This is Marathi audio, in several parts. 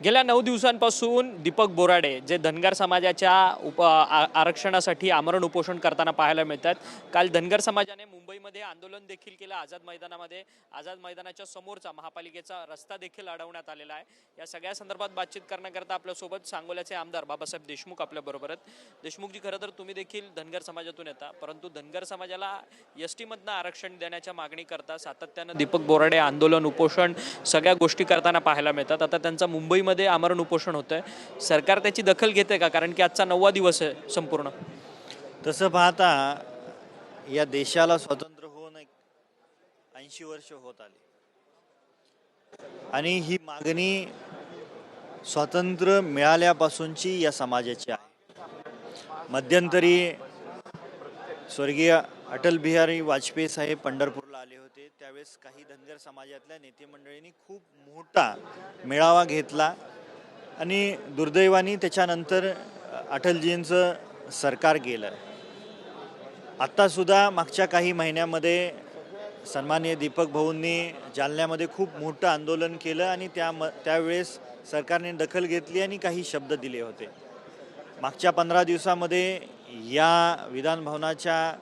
गेल्या 9 दिवसांपासून दीपक बोराडे जे धनगर समाजाच्या आरक्षणासाठी आमरण उपोषण करताना पाहायला मिळतात। काल धनगर समाजाने मुंबईमध्ये आंदोलन देखील केलं। आझाद मैदानामध्ये आझाद मैदानाच्या समोरचा महापालिकेचा रस्ता देखील अडवण्यात आलेला आहे। या सगळ्या संदर्भात बातचीत करण्याकरता आपल्यासोबत सांगोल्याचे आमदार बाबासाहेब देशमुख आपल्या बरोबर आहेत। देशमुखजी, खरं तर तुम्ही देखील धनगर समाजातून येता, परंतु धनगर समाजाला एसटी मधनं आरक्षण देण्याच्या मागणी करता सातत्यानं दीपक बोराडे आंदोलन उपोषण सगळ्या गोष्टी करताना पाहायला मिळतात। आता त्यांचा मुंबईमध्ये आमरण उपोषण होतंय। सरकार त्याची दखल घेते का? कारण की आजचा 9वा दिवस आहे संपूर्ण। तसं पाहता या देशाला स्वतंत्र होऊन 80 वर्ष होत आली आणि ही मागणी स्वातंत्र्य मिळाल्यापासूनची या समाजाची आहे। मध्यंतरी स्वर्गीय अटल बिहारी वाजपेयी साहेब पंढरपूरला आले होते, त्यावेळेस काही धनगर समाजातल्या नेते मंडळींनी खूप मोठा मेळावा घेतला आणि दुर्दैवाने त्याच्यानंतर अटलजींचं सरकार गेलं। आत्तासुद्धा मागच्या काही महिन्यामध्ये सन्माननीय दीपक भाऊंनी जालन्यामध्ये खूप मोठं आंदोलन केलं आणि त्यावेळेस सरकारने दखल घेतली आणि काही शब्द दिले होते। मागच्या 15 दिवसामध्ये या विधानभवनाच्या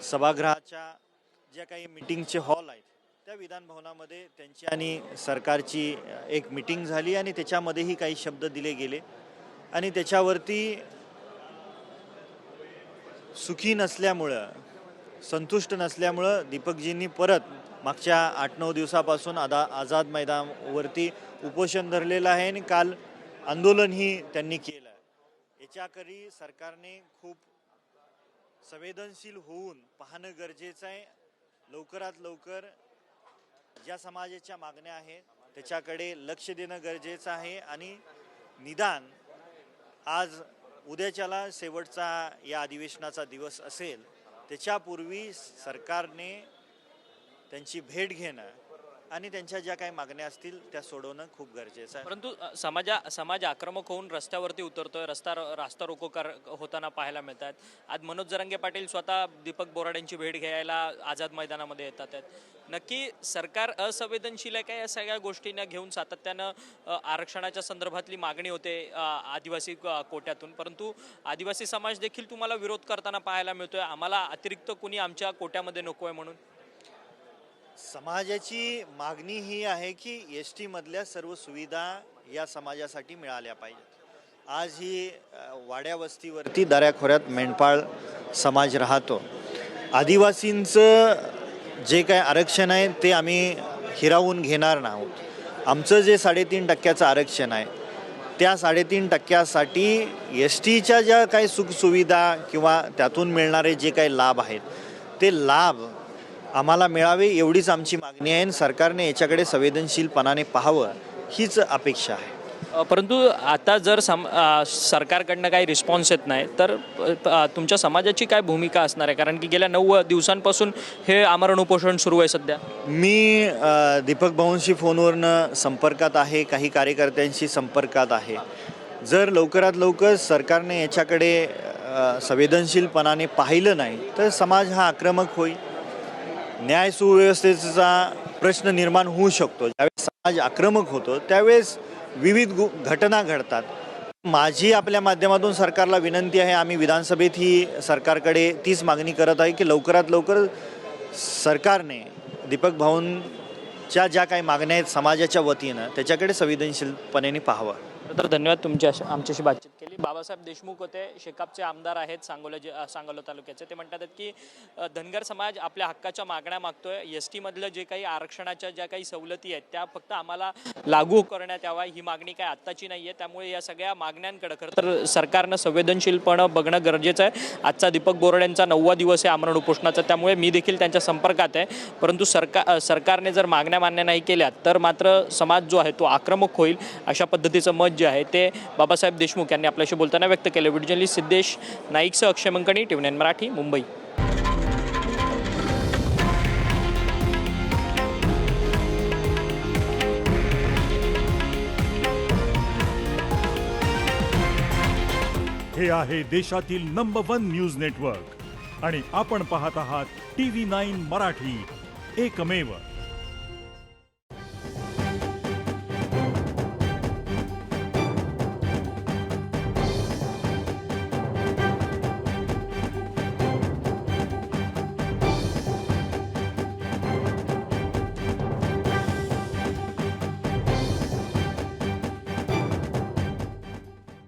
सभागृहाच्या ज्या काही मीटिंगचे हॉल आहेत त्या विधानभवनामध्ये त्यांची आणि सरकारची एक मीटिंग झाली आणि त्याच्यामध्येही काही शब्द दिले गेले आणि त्याच्यावरती सुखी नसल्यामुळं, संतुष्ट नसल्यामुळं दीपकजींनी परत मागच्या 8-9 दिवसापासून आझाद मैदानावरती उपोषण धरलेलं आहे आणि काल आंदोलनही त्यांनी केलं। याच्याकरी सरकारने खूप संवेदनशील होऊन पाहणं गरजेचं आहे। लवकरात लवकर ज्या समाजाच्या मागण्या आहेत त्याच्याकडे लक्ष देणं गरजेचं आहे आणि निदान आज उद्याच्याला शेवटचा या अधिवेशनाचा दिवस असेल त्याच्यापूर्वी सरकारने त्यांची भेट घेणं आणि त्यांच्या ज्या काही मागण्या असतील त्या सोडवणं खूप गरजेचं आहे। परंतु समाज आक्रमक होऊन रस्त्यावरती उतरतोय, रास्ता रोको होताना पाहायला मिळतात। आज मनोज जरांगे पाटील स्वतः दीपक बोराडेंची भेट घ्यायला आझाद मैदानामध्ये येतात। नक्की सरकार असंवेदनशील आहे का या सगळ्या गोष्टींना घेऊन? सातत्यानं आरक्षणाच्या संदर्भातली मागणी होते आदिवासी कोट्यातून, परंतु आदिवासी समाज देखील तुम्हाला विरोध करताना पाहायला मिळतोय, आम्हाला अतिरिक्त कुणी आमच्या कोट्यामध्ये नको आहे म्हणून। समाजाची मागणी ही आहे की एसटी मधल्या सर्व सुविधा या समाजासाठी मिळाल्या पाहिजेत। आज ही वाड्या वस्तीवरती दऱ्याखोऱ्यात मेंढपाळ समाज राहतो। आदिवासींचं जे काय आरक्षण आहे ते आम्ही हिरावून घेणार नाहीत। आमचं जे 3.5% आरक्षण आहे त्या 3.5% एस टीच्या ज्या काही सुखसुविधा किंवा त्यातून मिळणारे जे काही लाभ आहेत ते लाभ आम्हाला मिळावे एवढीच आमची मागणी आहे। सरकारने याच्याकडे संवेदनशीलपणाने पाहावं हीच अपेक्षा आहे। परंतु आता जर सरकारकडनं काही रिस्पॉन्स येत नाही तर तुमच्या समाजाची काय भूमिका असणार आहे? कारण की गेल्या 9 दिवसांपासून हे आमरण उपोषण सुरू आहे सध्या। मी दीपक भाऊंशी फोनवरनं संपर्कात आहे, काही कार्यकर्त्यांशी संपर्कात आहे। जर लवकरात लवकर सरकारने याच्याकडे संवेदनशीलपणाने पाहिलं नाही तर समाज हा आक्रमक होईल, न्याय सुव्यवस्थेचा प्रश्न निर्माण होऊ शकतो। ज्यावेळेस समाज आक्रमक होतो त्यावेळेस विविध घटना घडतात। माझी आपल्या माध्यमातून सरकारला विनंती आहे, आम्ही विधानसभेत ही सरकारकडे तीच मागणी करत आहे की लवकरात लवकर सरकारने दीपक भाऊंच्या ज्या काही मागण्या आहेत समाजाच्या वतीनं त्याच्याकडे संवेदनशीलपणे पाहावं। तर धन्यवाद आमच्याशी बातचीत केली। बाबासाहेब देशमुख होते, शेकापचे आमदार आहेत सांगोला तालुक्याचे। ते म्हणतात की धनगर समाज आपल्या हक्काच्या मागण्या मागतोय, एस टीमधलं जे काही आरक्षणाच्या ज्या काही सवलती आहेत त्या फक्त आम्हाला लागू करण्यात यावा, ही मागणी काय आत्ताची नाही आहे। त्यामुळे या सगळ्या मागण्यांकडे खरं तर सरकारनं संवेदनशीलपणं बघणं गरजेचं आहे। आजचा दीपक बोराडेंचा 9वा दिवस आहे आमरण उपोषणाचा, त्यामुळे मी देखील त्यांच्या संपर्कात आहे। परंतु सरकारने जर मागण्या मान्य नाही केल्या तर मात्र समाज जो आहे तो आक्रमक होईल, अशा पद्धतीचं मत जे आहे ते बाबासाहेब देशमुख यांनी आपल्याशी बोलताना व्यक्त केले। व्हिडिओ जर्नलिस्ट सिद्धेश नाईकसह अक्षय मंकणी, TV9 मराठी, मुंबई। हे आहे देशातील नंबर 1 न्यूज नेटवर्क आणि आपण पाहत आहात TV9 मराठी, एकमेव।